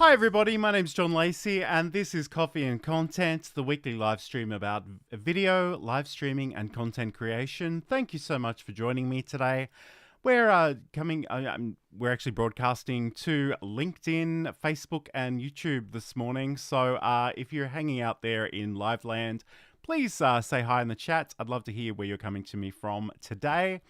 Hi everybody, my name's John Lacey and this is Coffee and Content, the weekly live stream about video, live streaming and content creation. Thank you so much for joining me today. We're we're actually broadcasting to LinkedIn, Facebook and YouTube this morning. So if you're hanging out there in live land, please say hi in the chat. I'd love to hear where you're coming to me from today.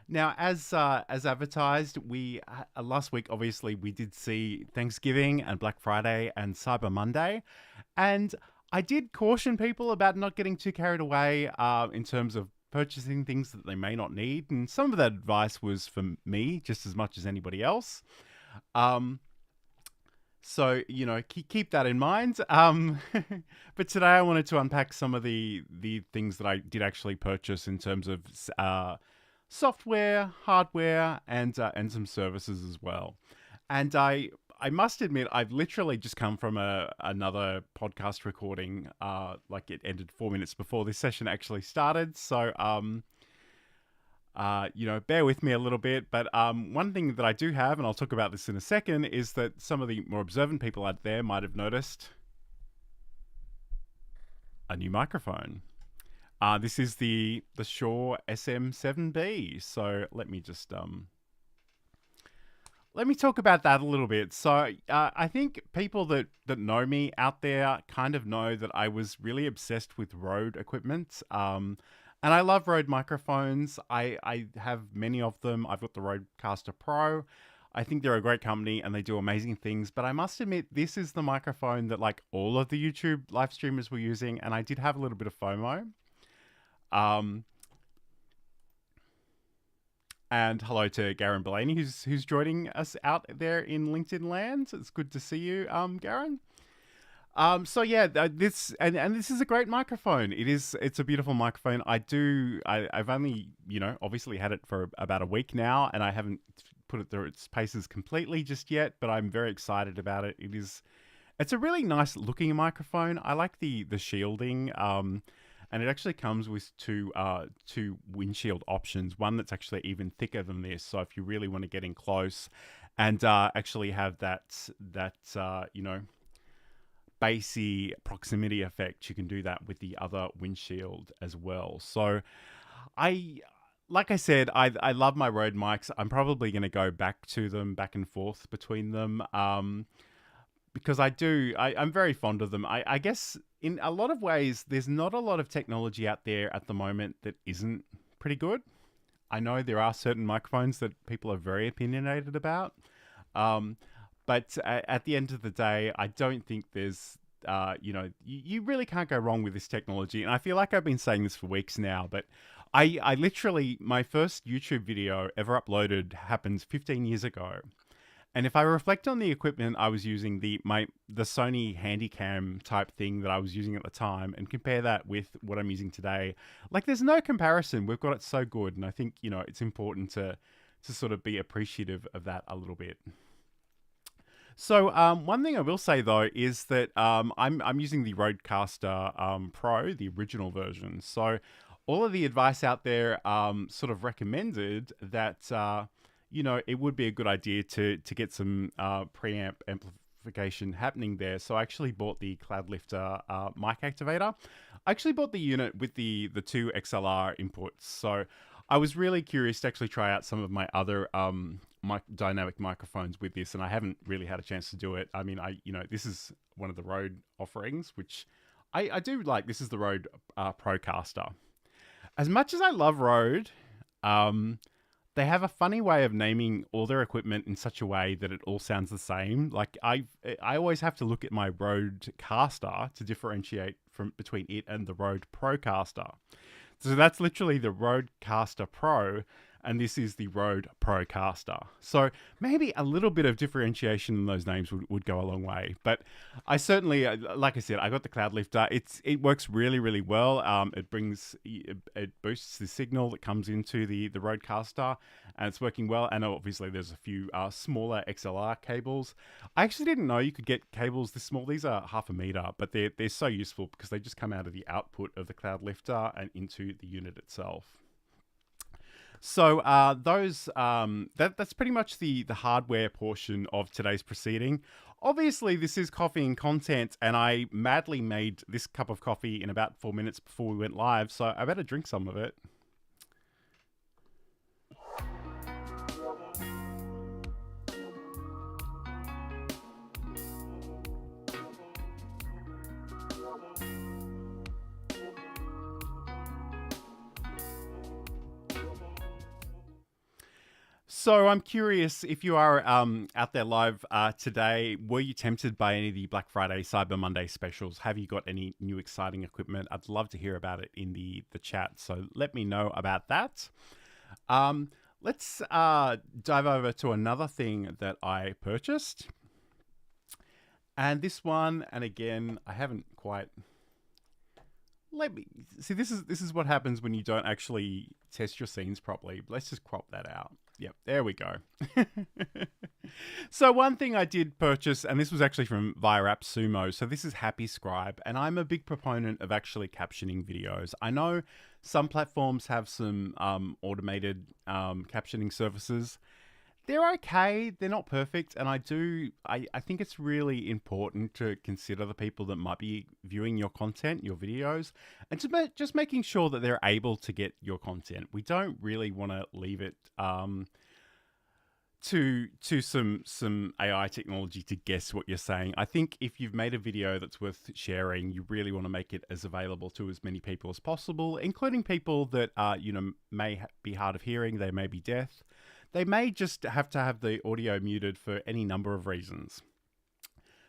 Now, as advertised, we last week obviously we did see Thanksgiving and Black Friday and Cyber Monday, and I did caution people about not getting too carried away in terms of purchasing things that they may not need, and some of that advice was for me just as much as anybody else. So keep that in mind. But today I wanted to unpack some of the things that I did actually purchase in terms of software, hardware, and some services as well. And I must admit, I've literally just come from another podcast recording. Like it ended 4 minutes before this session actually started. So bear with me a little bit. But one thing that I do have, and I'll talk about this in a second, is that some of the more observant people out there might have noticed a new microphone. This is the Shure SM7B. So let me just let me talk about that a little bit. So I think people that know me out there kind of know that I was really obsessed with Rode equipment. And I love Rode microphones. I have many of them. I've got the Rodecaster Pro. I think they're a great company and they do amazing things. But I must admit, this is the microphone that like all of the YouTube live streamers were using. And I did have a little bit of FOMO. And hello to Garen Bellany, who's joining us out there in LinkedIn land. It's good to see you, Garen. So yeah, this is a great microphone. It's a beautiful microphone. I've only obviously had it for about a week now, and I haven't put it through its paces completely just yet. But I'm very excited about it. It's a really nice looking microphone. I like the shielding. And it actually comes with two windshield options. One that's actually even thicker than this. So if you really want to get in close and actually have that bassy proximity effect, you can do that with the other windshield as well. So like I said, I love my Rode mics. I'm probably going to go back to them, back and forth between them. Because I'm very fond of them. I guess in a lot of ways, there's not a lot of technology out there at the moment that isn't pretty good. I know there are certain microphones that people are very opinionated about. But at the end of the day, I don't think there's, you really can't go wrong with this technology. And I feel like I've been saying this for weeks now, but I literally, my first YouTube video ever uploaded happened 15 years ago. And if I reflect on the equipment I was using, the Sony Handycam type thing that I was using at the time, and compare that with what I'm using today, like there's no comparison. We've got it so good, and I think it's important to sort of be appreciative of that a little bit. So one thing I will say though is that I'm using the Rodecaster Pro, the original version. So all of the advice out there sort of recommended that. It would be a good idea to get some preamp amplification happening there. So I actually bought the Cloudlifter mic activator. I actually bought the unit with the two XLR inputs. So I was really curious to actually try out some of my other dynamic microphones with this, and I haven't really had a chance to do it. I mean, this is one of the Rode offerings, which I do like. This is the Rode Procaster. As much as I love Rode, they have a funny way of naming all their equipment in such a way that it all sounds the same. Like I always have to look at my Rodecaster to differentiate between it and the Rode Procaster. So that's literally the Rodecaster Pro, and this is the Rode Procaster. So maybe a little bit of differentiation in those names would go a long way. But I certainly, like I said, I got the Cloudlifter. It works really, really well. It boosts the signal that comes into the Rodecaster, and it's working well. And obviously there's a few smaller XLR cables. I actually didn't know you could get cables this small. These are 0.5 meter, but they're so useful because they just come out of the output of the Cloudlifter and into the unit itself. So that's pretty much the hardware portion of today's proceeding. Obviously, this is coffee and content, and I madly made this cup of coffee in about 4 minutes before we went live, so I better drink some of it. So I'm curious if you are out there live today, were you tempted by any of the Black Friday, Cyber Monday specials? Have you got any new exciting equipment? I'd love to hear about it in the chat. So let me know about that. Let's dive over to another thing that I purchased. And this one, and again, I haven't quite... Let me see. This is what happens when you don't actually test your scenes properly. Let's just crop that out. Yep, there we go. So one thing I did purchase, and this was actually from via AppSumo. So this is Happy Scribe, and I'm a big proponent of actually captioning videos. I know some platforms have some automated captioning services. They're okay. They're not perfect. And I think it's really important to consider the people that might be viewing your content, your videos, and just making sure that they're able to get your content. We don't really want to leave it to some AI technology to guess what you're saying. I think if you've made a video that's worth sharing, you really want to make it as available to as many people as possible, including people that may be hard of hearing, they may be deaf. They may just have to have the audio muted for any number of reasons.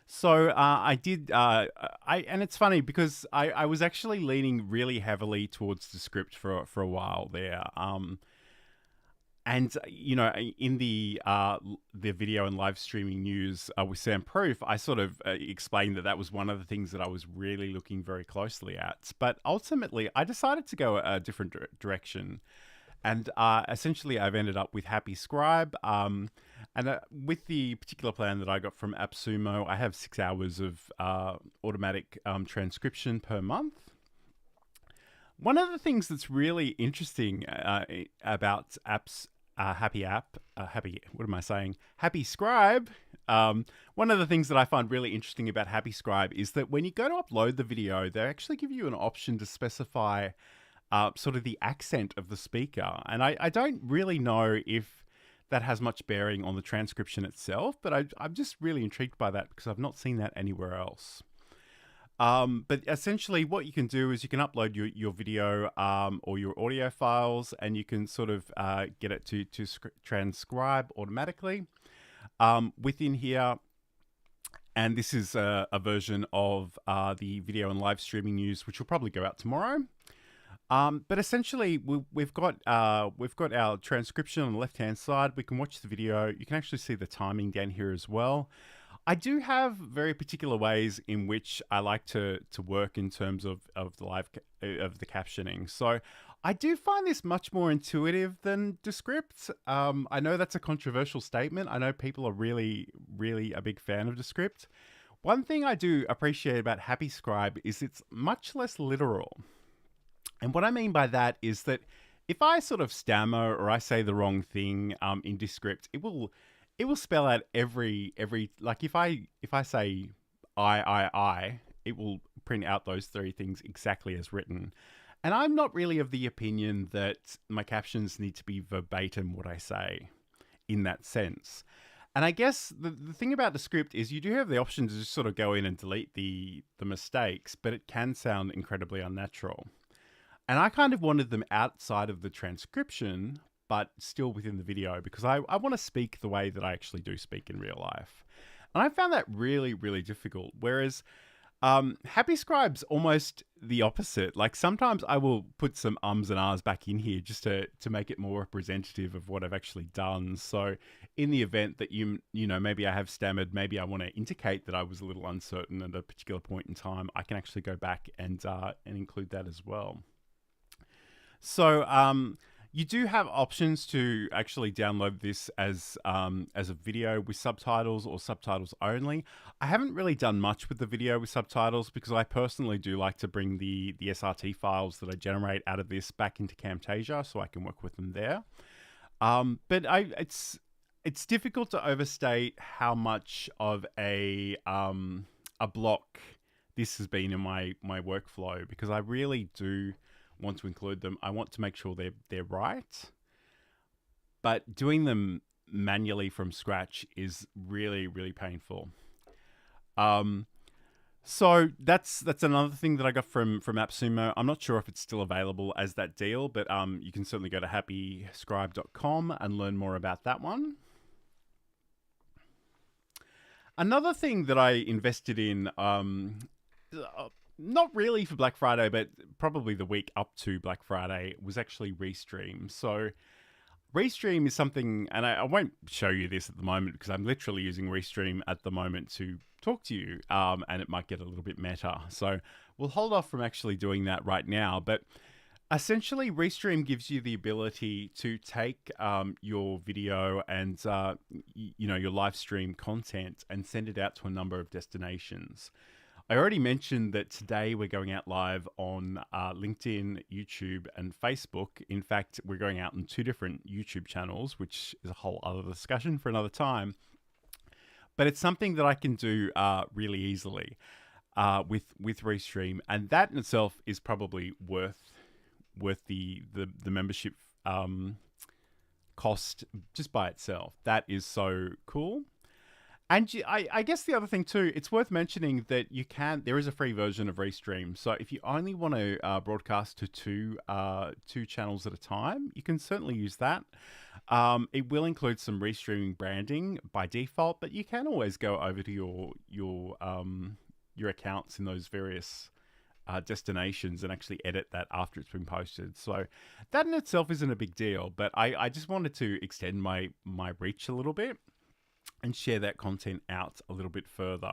So I did, and it's funny because I was actually leaning really heavily towards the script for a while there. And in the video and live streaming news with Sam Proof, I sort of explained that was one of the things that I was really looking very closely at. But ultimately, I decided to go a different direction. And essentially, I've ended up with Happy Scribe. And with the particular plan that I got from AppSumo, I have 6 hours of automatic transcription per month. One of the things that's really interesting about Happy Scribe. One of the things that I find really interesting about Happy Scribe is that when you go to upload the video, they actually give you an option to specify sort of the accent of the speaker. And I don't really know if that has much bearing on the transcription itself, but I'm just really intrigued by that because I've not seen that anywhere else. But essentially what you can do is you can upload your video or your audio files, and you can sort of get it to transcribe automatically within here. And this is a version of the video and live streaming news, which will probably go out tomorrow. But essentially, we've got our transcription on the left-hand side. We can watch the video. You can actually see the timing down here as well. I do have very particular ways in which I like to work in terms of the captioning. So I do find this much more intuitive than Descript. I know that's a controversial statement. I know people are really, really a big fan of Descript. One thing I do appreciate about Happy Scribe is it's much less literal. And what I mean by that is that if I sort of stammer or I say the wrong thing in Descript, it will spell out every like if I say I, it will print out those 3 things exactly as written. And I'm not really of the opinion that my captions need to be verbatim what I say in that sense. And I guess the thing about the script is you do have the option to just sort of go in and delete the mistakes, but it can sound incredibly unnatural. And I kind of wanted them outside of the transcription, but still within the video, because I want to speak the way that I actually do speak in real life. And I found that really, really difficult. Whereas Happy Scribe's almost the opposite. Like sometimes I will put some ums and ahs back in here just to make it more representative of what I've actually done. So in the event that maybe I have stammered, maybe I want to indicate that I was a little uncertain at a particular point in time, I can actually go back and include that as well. So You do have options to actually download this as a video with subtitles or subtitles only. I haven't really done much with the video with subtitles because I personally do like to bring the SRT files that I generate out of this back into Camtasia so I can work with them there. But it's difficult to overstate how much of a block this has been in my workflow because I really do want to include them. I want to make sure they're right, but doing them manually from scratch is really really painful. Um, so that's another thing that I got from AppSumo. I'm not sure if it's still available as that deal, but you can certainly go to happyscribe.com and learn more about that one. Another thing that I invested in, not really for Black Friday, but probably the week up to Black Friday, was actually Restream. So Restream is something, and I won't show you this at the moment because I'm literally using Restream at the moment to talk to you, and it might get a little bit meta. So we'll hold off from actually doing that right now. But essentially, Restream gives you the ability to take your video and your live stream content and send it out to a number of destinations. I already mentioned that today we're going out live on LinkedIn, YouTube, and Facebook. In fact, we're going out on 2 different YouTube channels, which is a whole other discussion for another time. But it's something that I can do really easily with Restream, and that in itself is probably worth the membership cost just by itself. That is so cool. And I guess the other thing too, it's worth mentioning that there is a free version of Restream. So if you only want to broadcast to two channels at a time, you can certainly use that. It will include some Restreaming branding by default, but you can always go over to your accounts in those various destinations and actually edit that after it's been posted. So that in itself isn't a big deal, but I just wanted to extend my reach a little bit and share that content out a little bit further.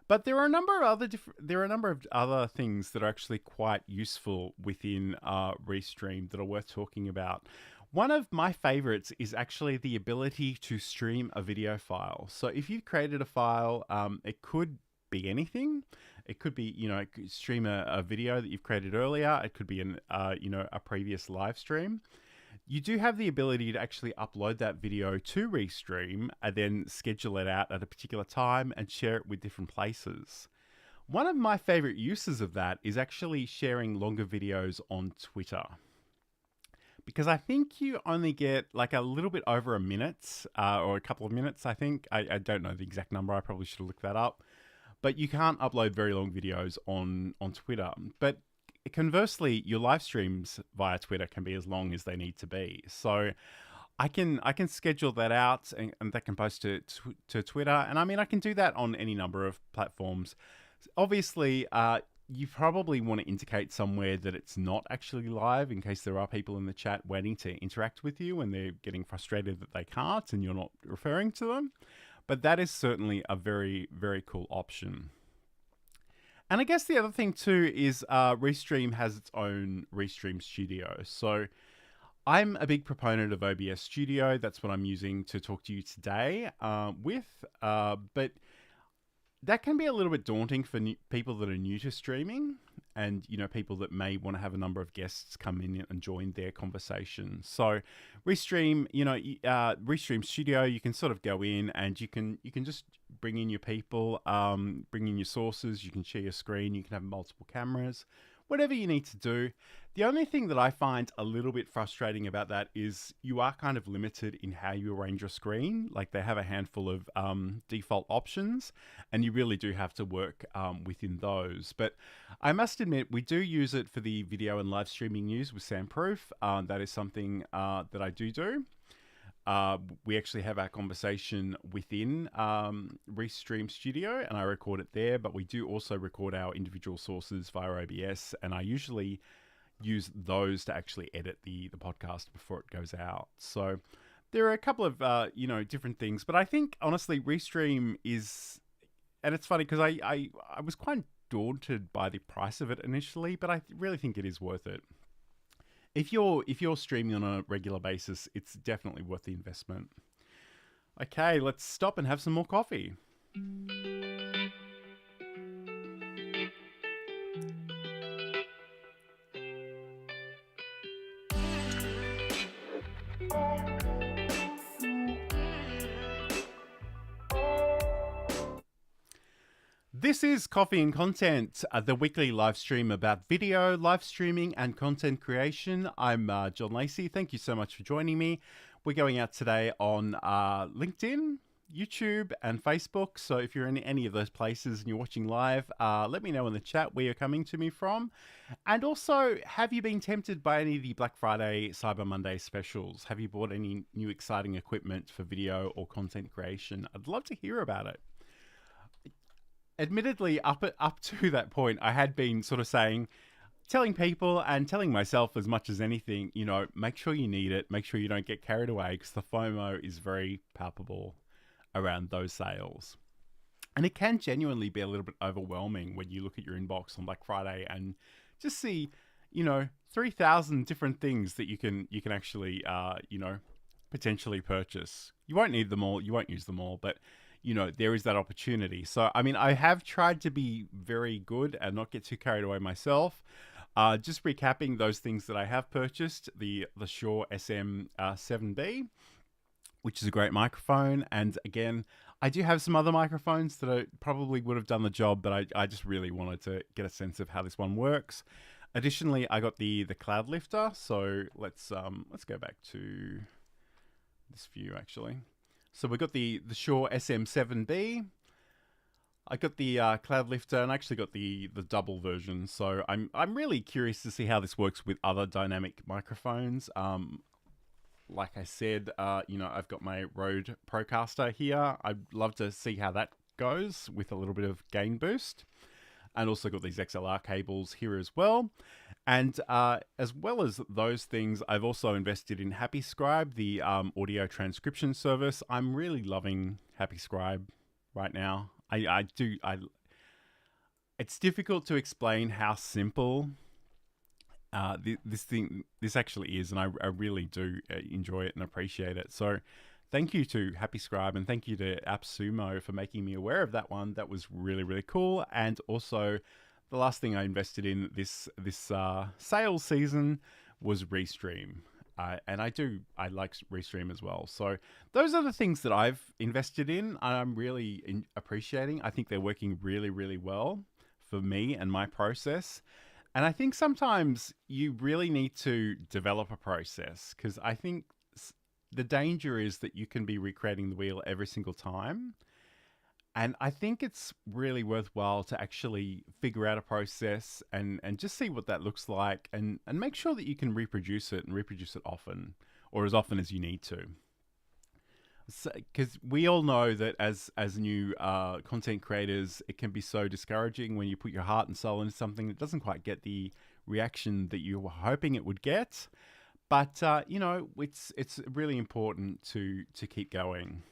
But there are a number of other things that are actually quite useful within Restream that are worth talking about. One of my favorites is actually the ability to stream a video file. So if you've created a file, it could be anything. It could be, stream a video that you've created earlier. It could be a previous live stream. You do have the ability to actually upload that video to Restream and then schedule it out at a particular time and share it with different places. One of my favorite uses of that is actually sharing longer videos on Twitter. Because I think you only get like a little bit over a minute or a couple of minutes, I think. I don't know the exact number. I probably should have looked that up. But you can't upload very long videos on Twitter. But conversely, your live streams via Twitter can be as long as they need to be. So I can schedule that out and that can post to Twitter. And I mean, I can do that on any number of platforms. Obviously, you probably want to indicate somewhere that it's not actually live in case there are people in the chat waiting to interact with you and they're getting frustrated that they can't and you're not referring to them. But that is certainly a very, very cool option. And I guess the other thing too is Restream has its own Restream Studio. So I'm a big proponent of OBS Studio. That's what I'm using to talk to you today with. But that can be a little bit daunting for people that are new to streaming and, people that may want to have a number of guests come in and join their conversation. So Restream, Restream Studio, you can sort of go in and you can just bring in your people, bring in your sources, you can share your screen, you can have multiple cameras, whatever you need to do. The only thing that I find a little bit frustrating about that is you are kind of limited in how you arrange your screen. Like they have a handful of default options and you really do have to work within those. But I must admit, we do use it for the video and live streaming news with Soundproof. That is something that I do. We actually have our conversation within Restream Studio and I record it there, but we do also record our individual sources via OBS and I usually use those to actually edit the podcast before it goes out. So there are a couple of, different things, but I think honestly Restream is, and it's funny because I was quite daunted by the price of it initially, but I really think it is worth it. if you're streaming on a regular basis, it's definitely worth the investment. Okay, let's stop and have some more coffee. This is Coffee and Content, the weekly live stream about video, live streaming, and content creation. I'm John Lacey. Thank you so much for joining me. We're going out today on LinkedIn, YouTube, and Facebook. So if you're in any of those places and you're watching live, let me know in the chat where you're coming to me from. And also, have you been tempted by any of the Black Friday, Cyber Monday specials? Have you bought any new exciting equipment for video or content creation? I'd love to hear about it. Admittedly, up to that point, I had been sort of telling people and telling myself as much as anything, make sure you need it, make sure you don't get carried away, because the FOMO is very palpable around those sales. And it can genuinely be a little bit overwhelming when you look at your inbox on Black Friday and just see, 3,000 different things that you can actually, potentially purchase. You won't need them all, you won't use them all, but there is that opportunity. So, I have tried to be very good and not get too carried away myself. Just recapping those things that I have purchased, the Shure SM7B, which is a great microphone. And again, I do have some other microphones that I probably would have done the job, but I just really wanted to get a sense of how this one works. Additionally, I got the cloud lifter. So let's go back to this view actually. So we got the Shure SM7B. I got the cloud lifter, and I actually got the double version. So I'm really curious to see how this works with other dynamic microphones. Like I said, I've got my Rode Procaster here. I'd love to see how that goes with a little bit of gain boost. And also got these XLR cables here as well. And as well as those things, I've also invested in HappyScribe, the audio transcription service. I'm really loving HappyScribe right now. It's difficult to explain how simple this actually is, and I really do enjoy it and appreciate it. So thank you to HappyScribe, and thank you to AppSumo for making me aware of that one. That was really, really cool. And also, the last thing I invested in this sales season was Restream. And I like Restream as well. So those are the things that I've invested in. I'm really appreciating. I think they're working really, really well for me and my process. And I think sometimes you really need to develop a process, because I think the danger is that you can be recreating the wheel every single time. And I think it's really worthwhile to actually figure out a process and just see what that looks like, and make sure that you can reproduce it, and reproduce it often, or as often as you need to. Because we all know that as new content creators, it can be so discouraging when you put your heart and soul into something that doesn't quite get the reaction that you were hoping it would get. But it's really important to keep going.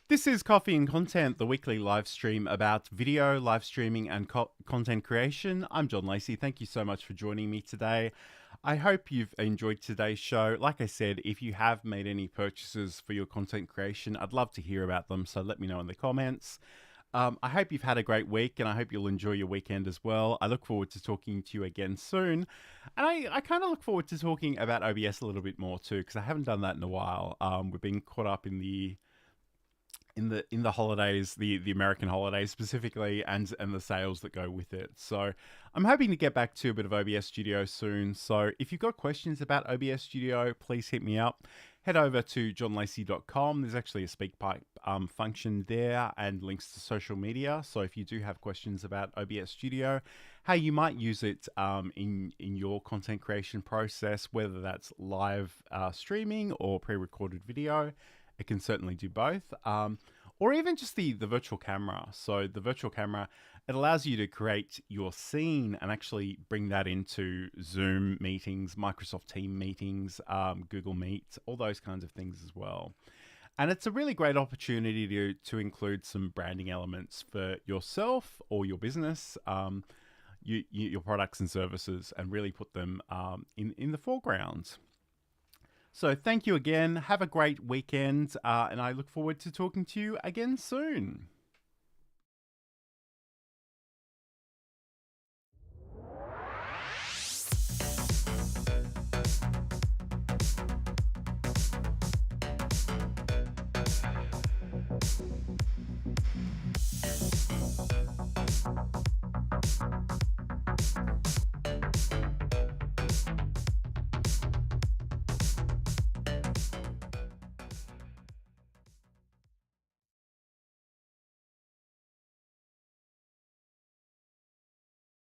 This is Coffee and Content, the weekly live stream about video, live streaming, and content creation. I'm John Lacey. Thank you so much for joining me today. I hope you've enjoyed today's show. Like I said, if you have made any purchases for your content creation, I'd love to hear about them, so let me know in the comments. I hope you've had a great week, and I hope you'll enjoy your weekend as well. I look forward to talking to you again soon. And I kind of look forward to talking about OBS a little bit more too, because I haven't done that in a while. We've been caught up in the holidays, the American holidays specifically, and the sales that go with it. So I'm hoping to get back to a bit of OBS Studio soon. So if you've got questions about OBS Studio, please hit me up. head over to johnlacey.com. There's actually a SpeakPipe function there and links to social media. So if you do have questions about OBS Studio, how you might use it in your content creation process, whether that's live streaming or pre-recorded video, it can certainly do both. Or even just the virtual camera. So the virtual camera, it allows you to create your scene and actually bring that into Zoom meetings, Microsoft Team meetings, Google Meet, all those kinds of things as well. And it's a really great opportunity to include some branding elements for yourself or your business, your products and services, and really put them in the foreground. So thank you again. Have a great weekend, and I look forward to talking to you again soon.